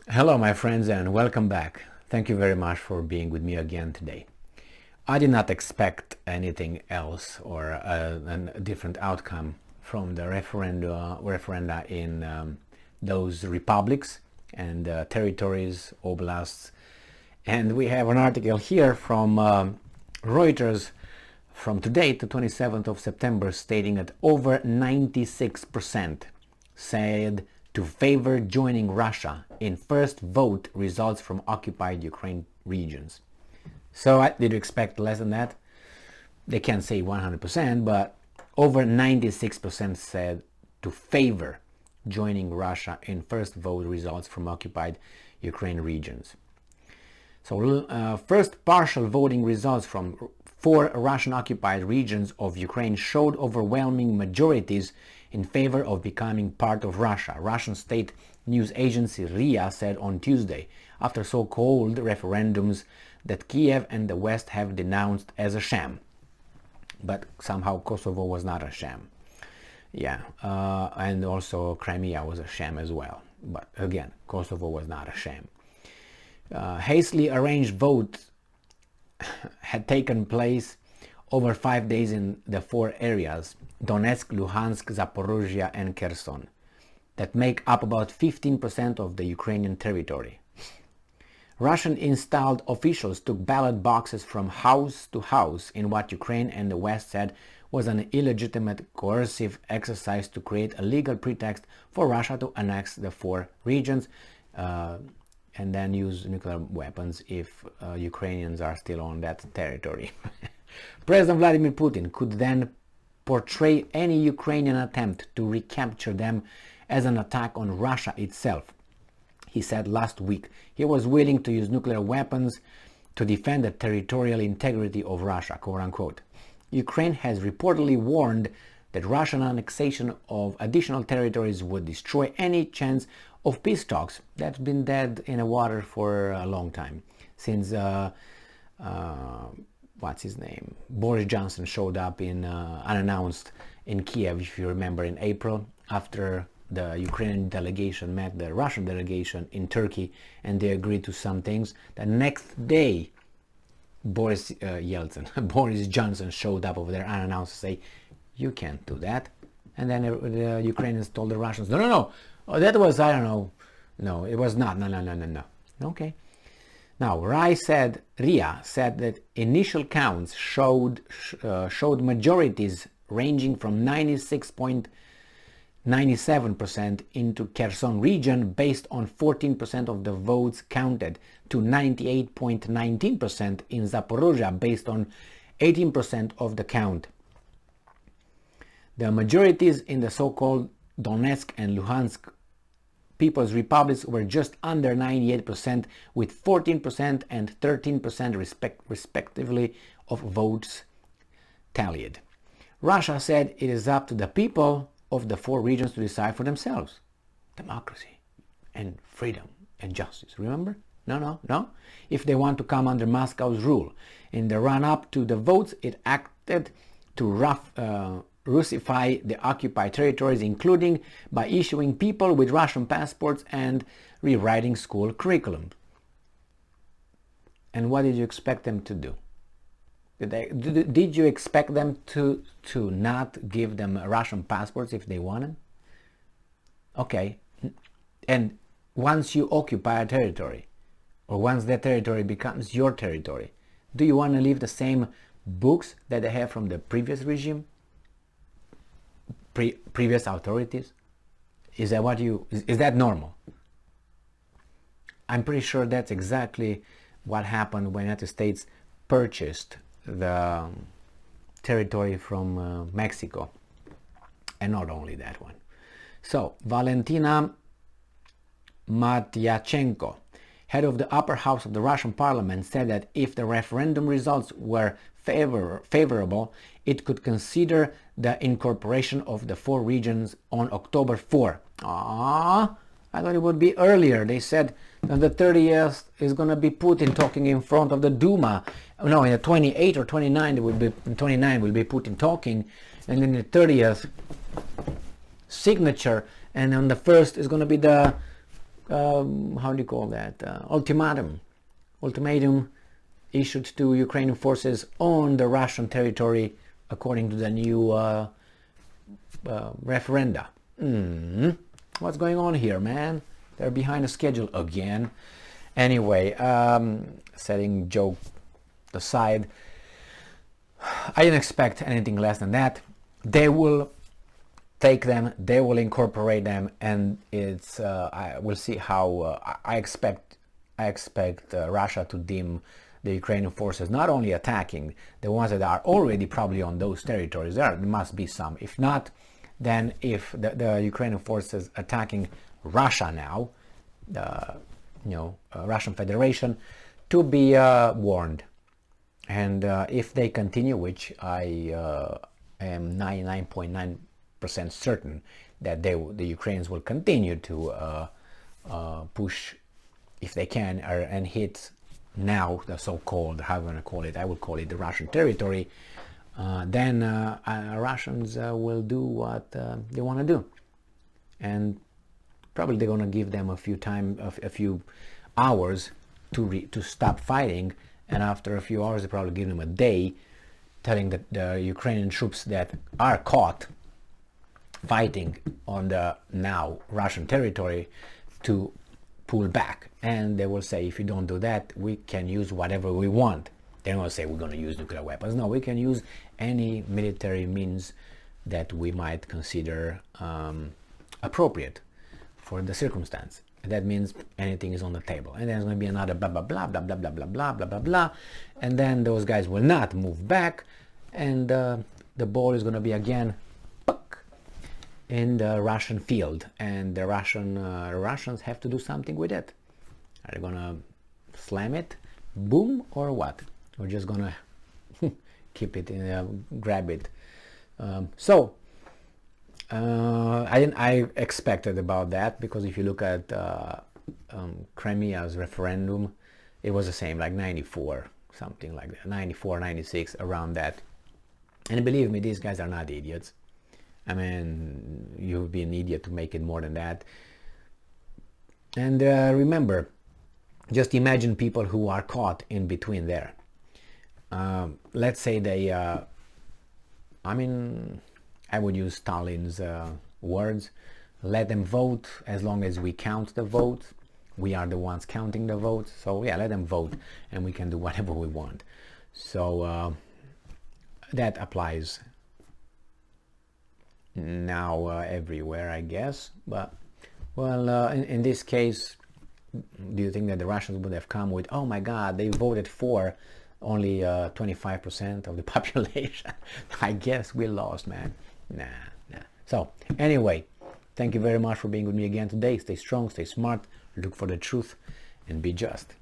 Hello my friends and welcome back. Thank you very much for being with me again today. I did not expect anything else or a different outcome from the referenda in those republics and territories, oblasts. And we have an article here from Reuters from today, the 27th of September, stating that over 96% said to favor joining Russia in first vote results from occupied Ukraine regions. So did you expect less than that? They can't say 100%, but over 96% said to favor joining Russia in first vote results from occupied Ukraine regions. So first partial voting results from 4 Russian-occupied regions of Ukraine showed overwhelming majorities in favor of becoming part of Russia, Russian state news agency RIA said on Tuesday, after so-called referendums that Kiev and the West have denounced as a sham. But somehow Kosovo was not a sham. Yeah, and also Crimea was a sham as well. But again, Kosovo was not a sham. Hastily arranged votes had taken place over 5 days in the 4 areas, Donetsk, Luhansk, Zaporozhye and Kherson, that make up about 15% of the Ukrainian territory. Russian-installed officials took ballot boxes from house to house in what Ukraine and the West said was an illegitimate coercive exercise to create a legal pretext for Russia to annex the 4 regions and then use nuclear weapons if Ukrainians are still on that territory. President Vladimir Putin could then portray any Ukrainian attempt to recapture them as an attack on Russia itself. He said last week he was willing to use nuclear weapons to defend the territorial integrity of Russia, quote unquote. Ukraine has reportedly warned that Russian annexation of additional territories would destroy any chance of peace talks. That's been dead in the water for a long time, since what's his name? Boris Johnson showed up unannounced in Kiev, if you remember, in April, after the Ukrainian delegation met the Russian delegation in Turkey and they agreed to some things. The next day, Boris Johnson showed up over there unannounced to say, you can't do that. And then the Ukrainians told the Russians, no. Oh, that was, I don't know. No, it was not. No. Okay. Now, RIA said that initial counts showed majorities ranging from 96.97% into Kherson region based on 14% of the votes counted to 98.19% in Zaporozhye based on 18% of the count. The majorities in the so-called Donetsk and Luhansk People's Republics were just under 98%, with 14% and 13% respectively of votes tallied. Russia said it is up to the people of the 4 regions to decide for themselves. Democracy and freedom and justice, remember? No. If they want to come under Moscow's rule. In the run-up to the votes, it acted to Russify the occupied territories, including by issuing people with Russian passports and rewriting school curriculum. And what did you expect them to do? Did you expect them to not give them Russian passports if they wanted? Okay. And once you occupy a territory, or once that territory becomes your territory, do you want to leave the same books that they have from the previous regime? Previous authorities? Is that normal? I'm pretty sure that's exactly what happened when the United States purchased the territory from Mexico, and not only that one. So Valentina Matyachenko, head of the upper house of the Russian parliament, said that if the referendum results were favorable, it could consider the incorporation of the 4 regions on October 4. I thought it would be earlier. They said that the 30th is going to be Putin talking in front of the Duma. No, in the 28th or 29th, 29 will be Putin talking, and then the 30th signature, and on the 1st is going to be the how do you call that, ultimatum issued to Ukrainian forces on the Russian territory according to the new referenda. What's going on here, man? They're behind the schedule again. Anyway, setting joke aside, I didn't expect anything less than that. They will take them, they will incorporate them, and it's we'll see how I expect Russia to deem the Ukrainian forces not only attacking the ones that are already probably on those territories. There must be some. If not, then if the Ukrainian forces attacking Russia now, Russian Federation, to be warned. And if they continue, which I am 99.9% certain that the Ukrainians will continue to push, if they can, and hit now the so-called, how I'm going to call it, I will call it the Russian territory, then Russians will do what they want to do. And probably they're going to give them a few hours to stop fighting, and after a few hours they probably give them a day, telling the Ukrainian troops that are caught fighting on the now Russian territory to pull back. And they will say, if you don't do that, we can use whatever we want. They're not going to say we're going to use nuclear weapons. No, we can use any military means that we might consider appropriate for the circumstance. And that means anything is on the table. And there's going to be another blah blah blah blah blah blah blah blah blah blah blah, and then those guys will not move back, and the ball is going to be again in the Russian field, and the Russians have to do something with it. Are they going to slam it, boom, or what? We're just going to keep it in, grab it. I expected about that, because if you look at Crimea's referendum, it was the same, like 94, something like that, 94, 96, around that. And believe me, these guys are not idiots. I mean, you would be an idiot to make it more than that. And remember, just imagine people who are caught in between there. Let's say they, I would use Stalin's words, let them vote as long as we count the votes. We are the ones counting the votes. So yeah, let them vote and we can do whatever we want. So that applies now everywhere, I guess. But well, in this case, do you think that the Russians would have come with, oh my God, they voted for only 25% of the population? I guess we lost, man. Nah. So anyway, thank you very much for being with me again today. Stay strong, stay smart, look for the truth, and be just.